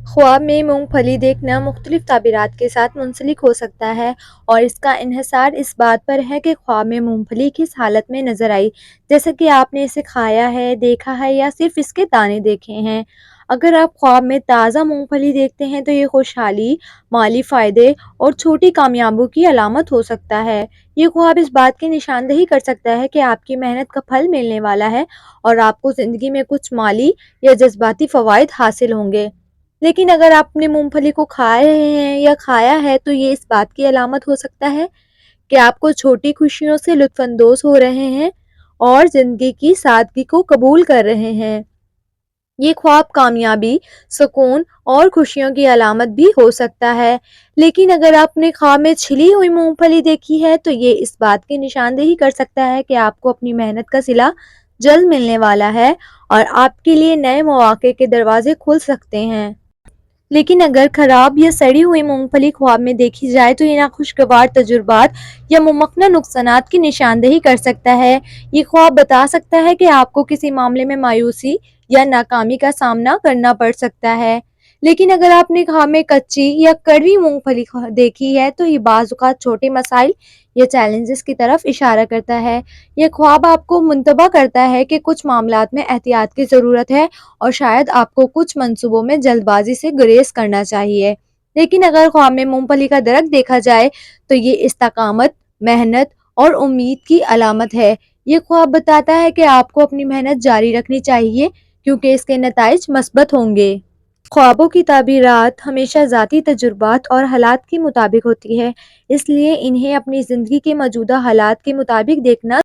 خواب میں مونگ پھلی دیکھنا مختلف تعبیرات کے ساتھ منسلک ہو سکتا ہے اور اس کا انحصار اس بات پر ہے کہ خواب میں مونگ پھلی کس حالت میں نظر آئی، جیسے کہ آپ نے اسے کھایا ہے، دیکھا ہے یا صرف اس کے دانے دیکھے ہیں۔ اگر آپ خواب میں تازہ مونگ پھلی دیکھتے ہیں تو یہ خوشحالی، مالی فائدے اور چھوٹی کامیابیوں کی علامت ہو سکتا ہے۔ یہ خواب اس بات کی نشاندہی کر سکتا ہے کہ آپ کی محنت کا پھل ملنے والا ہے اور آپ کو زندگی میں کچھ مالی یا جذباتی فوائد حاصل ہوں گے۔ لیکن اگر آپ نے مونگ پھلی کو کھا رہے ہیں یا کھایا ہے تو یہ اس بات کی علامت ہو سکتا ہے کہ آپ کو چھوٹی خوشیوں سے لطف اندوز ہو رہے ہیں اور زندگی کی سادگی کو قبول کر رہے ہیں۔ یہ خواب کامیابی، سکون اور خوشیوں کی علامت بھی ہو سکتا ہے۔ لیکن اگر آپ نے خواب میں چھلی ہوئی مونگ پھلی دیکھی ہے تو یہ اس بات کی نشاندہی کر سکتا ہے کہ آپ کو اپنی محنت کا صلہ جلد ملنے والا ہے اور آپ کے لیے نئے مواقع کے دروازے کھل سکتے ہیں۔ لیکن اگر خراب یا سڑی ہوئی مونگ پھلی خواب میں دیکھی جائے تو یہ ناخوشگوار تجربات یا ممکنہ نقصانات کی نشاندہی کر سکتا ہے۔ یہ خواب بتا سکتا ہے کہ آپ کو کسی معاملے میں مایوسی یا ناکامی کا سامنا کرنا پڑ سکتا ہے۔ لیکن اگر آپ نے خواب میں کچی یا کڑوی مونگ پھلی دیکھی ہے تو یہ بعض اوقات چھوٹے مسائل یا چیلنجز کی طرف اشارہ کرتا ہے۔ یہ خواب آپ کو منتبہ کرتا ہے کہ کچھ معاملات میں احتیاط کی ضرورت ہے اور شاید آپ کو کچھ منصوبوں میں جلد بازی سے گریز کرنا چاہیے۔ لیکن اگر خواب میں مونگ پھلی کا درخت دیکھا جائے تو یہ استقامت، محنت اور امید کی علامت ہے۔ یہ خواب بتاتا ہے کہ آپ کو اپنی محنت جاری رکھنی چاہیے کیونکہ اس کے نتائج مثبت ہوں گے۔ خوابوں کی تعبیرات ہمیشہ ذاتی تجربات اور حالات کے مطابق ہوتی ہے، اس لیے انہیں اپنی زندگی کے موجودہ حالات کے مطابق دیکھنا